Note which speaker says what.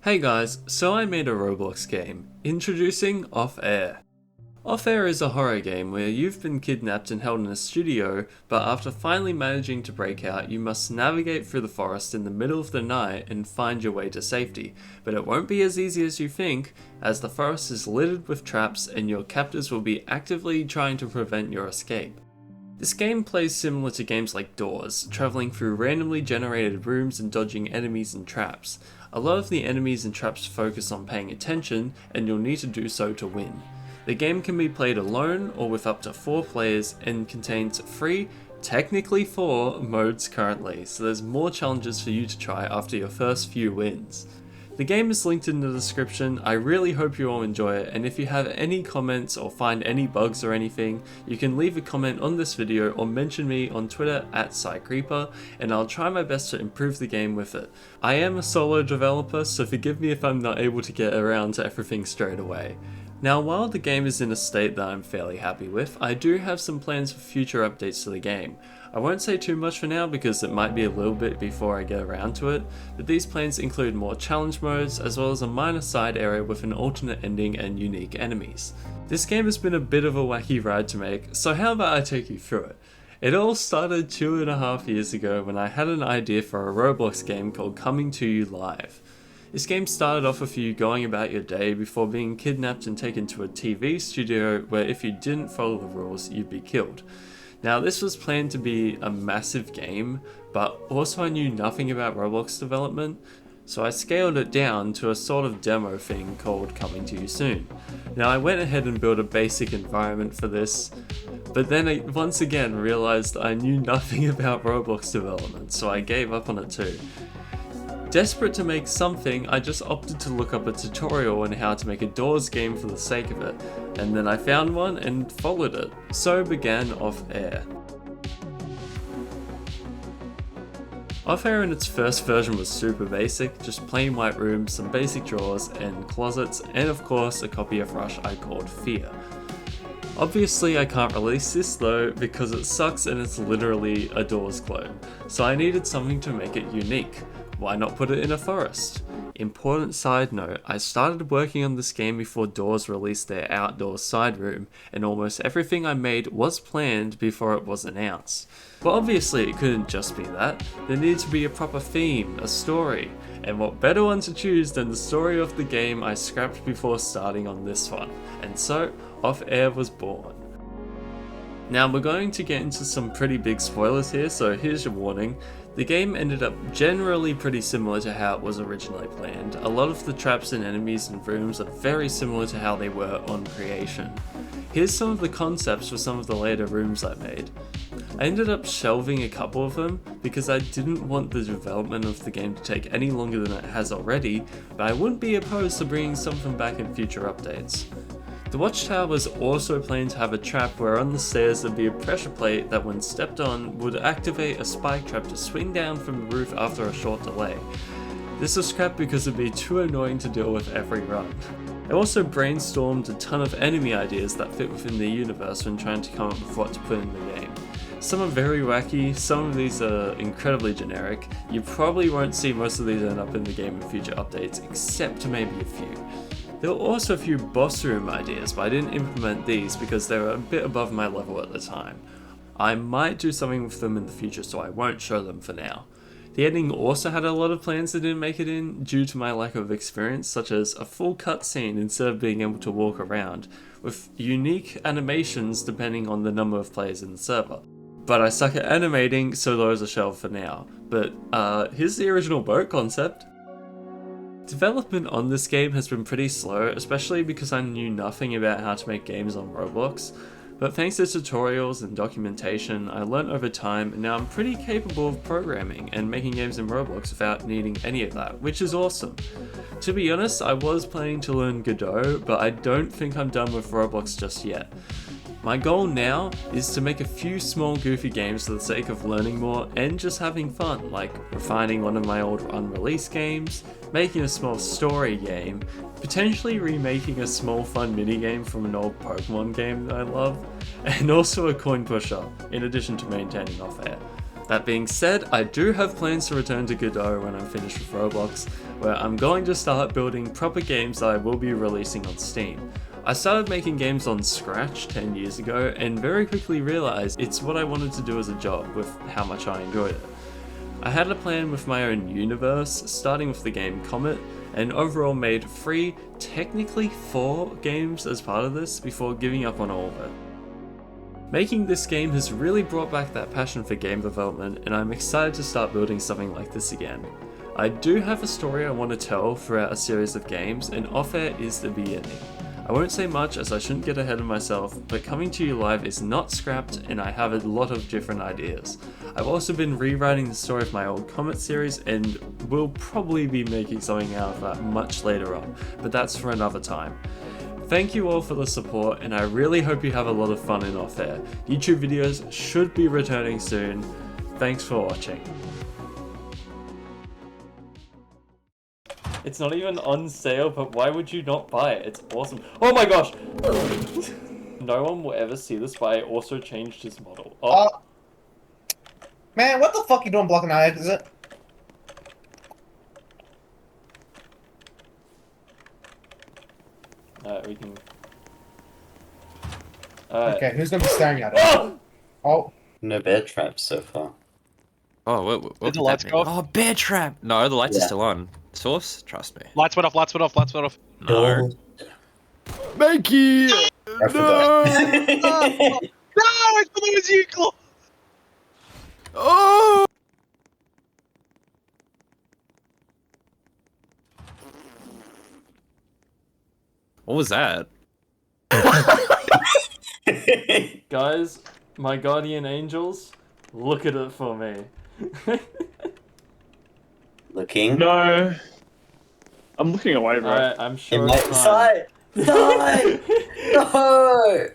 Speaker 1: Hey guys, so I made a Roblox game. Introducing Off Air. Off Air is a horror game where you've been kidnapped and held in a studio, but after finally managing to break out, you must navigate through the forest in the middle of the night and find your way to safety. But it won't be as easy as you think, as the forest is littered with traps and your captors will be actively trying to prevent your escape. This game plays similar to games like Doors, travelling through randomly generated rooms and dodging enemies and traps. A lot of the enemies and traps focus on paying attention, and you'll need to do so to win. The game can be played alone or with up to 4 players and contains 3, technically 4, modes currently, so there's more challenges for you to try after your first few wins. The game is linked in the description. I really hope you all enjoy it, and if you have any comments or find any bugs or anything, you can leave a comment on this video or mention me on Twitter @SciCreeper, and I'll try my best to improve the game with it. I am a solo developer, so forgive me if I'm not able to get around to everything straight away. Now, while the game is in a state that I'm fairly happy with, I do have some plans for future updates to the game. I won't say too much for now because it might be a little bit before I get around to it, but these plans include more challenge modes as well as a minor side area with an alternate ending and unique enemies. This game has been a bit of a wacky ride to make, so how about I take you through it? It all started 2.5 years ago when I had an idea for a Roblox game called Coming to You Live. This game started off with you going about your day before being kidnapped and taken to a TV studio where if you didn't follow the rules, you'd be killed. Now, this was planned to be a massive game, but also I knew nothing about Roblox development, so I scaled it down to a sort of demo thing called Coming to You Soon. Now, I went ahead and built a basic environment for this, but then I once again realized I knew nothing about Roblox development, so I gave up on it too. Desperate to make something, I just opted to look up a tutorial on how to make a Doors game for the sake of it, and then I found one and followed it. So began Off Air. Off Air in its first version was super basic, just plain white rooms, some basic drawers and closets, and of course a copy of Rush I called Fear. Obviously I can't release this though because it sucks and it's literally a Doors clone, so I needed something to make it unique. Why not put it in a forest? Important side note, I started working on this game before Doors released their outdoor side room, and almost everything I made was planned before it was announced. But obviously it couldn't just be that, there needed to be a proper theme, a story, and what better one to choose than the story of the game I scrapped before starting on this one, and so Off Air was born. Now we're going to get into some pretty big spoilers here, so here's your warning. The game ended up generally pretty similar to how it was originally planned. A lot of the traps and enemies and rooms are very similar to how they were on creation. Here's some of the concepts for some of the later rooms I made. I ended up shelving a couple of them because I didn't want the development of the game to take any longer than it has already, but I wouldn't be opposed to bringing some of them back in future updates. The watchtower was also planned to have a trap where on the stairs there'd be a pressure plate that when stepped on would activate a spike trap to swing down from the roof after a short delay. This was scrapped because it'd be too annoying to deal with every run. I also brainstormed a ton of enemy ideas that fit within the universe when trying to come up with what to put in the game. Some are very wacky, some of these are incredibly generic. You probably won't see most of these end up in the game in future updates, except maybe a few. There were also a few boss room ideas, but I didn't implement these because they were a bit above my level at the time. I might do something with them in the future, so I won't show them for now. The ending also had a lot of plans that didn't make it in due to my lack of experience, such as a full cutscene instead of being able to walk around, with unique animations depending on the number of players in the server. But I suck at animating, so those are shelved for now. But here's the original boat concept. Development on this game has been pretty slow, especially because I knew nothing about how to make games on Roblox, but thanks to tutorials and documentation, I learned over time and now I'm pretty capable of programming and making games in Roblox without needing any of that, which is awesome. To be honest, I was planning to learn Godot, but I don't think I'm done with Roblox just yet. My goal now is to make a few small goofy games for the sake of learning more and just having fun, like refining one of my old unreleased games, making a small story game, potentially remaking a small fun minigame from an old Pokemon game that I love, and also a coin pusher, in addition to maintaining Off Air. That being said, I do have plans to return to Godot when I'm finished with Roblox, where I'm going to start building proper games that I will be releasing on Steam. I started making games on Scratch 10 years ago and very quickly realized it's what I wanted to do as a job with how much I enjoyed it. I had a plan with my own universe, starting with the game Comet, and overall made 3, technically 4 games as part of this before giving up on all of it. Making this game has really brought back that passion for game development, and I'm excited to start building something like this again. I do have a story I want to tell throughout a series of games, and off-air is the beginning. I won't say much as I shouldn't get ahead of myself, but coming to you live is not scrapped and I have a lot of different ideas. I've also been rewriting the story of my old Comet series and will probably be making something out of that much later on, but that's for another time. Thank you all for the support, and I really hope you have a lot of fun in off-air. YouTube videos should be returning soon. Thanks for watching. It's not even on sale, but why would you not buy it? It's awesome. Oh my gosh! No one will ever see this, but I also changed his model. Oh.
Speaker 2: Man, what the fuck you doing blocking our exit?
Speaker 1: We can...
Speaker 2: Okay, who's gonna be staring at it?
Speaker 1: Oh!
Speaker 2: Oh.
Speaker 3: No bear traps so far.
Speaker 4: Oh, what
Speaker 5: Did the lights go off?
Speaker 4: Oh, bear trap! No, the lights are still on. Source? Trust me.
Speaker 5: Lights went off, lights went off, lights went off.
Speaker 4: No. Makey!
Speaker 3: I forgot.
Speaker 5: No, I thought it was you, Claw.
Speaker 4: Oh! What was that?
Speaker 1: Guys, my guardian angels, look at it for me.
Speaker 3: Looking?
Speaker 6: No. I'm looking away, bro.
Speaker 1: Alright, I'm sure
Speaker 3: It
Speaker 1: it's
Speaker 3: might...
Speaker 1: fine.
Speaker 3: Die! Die! No!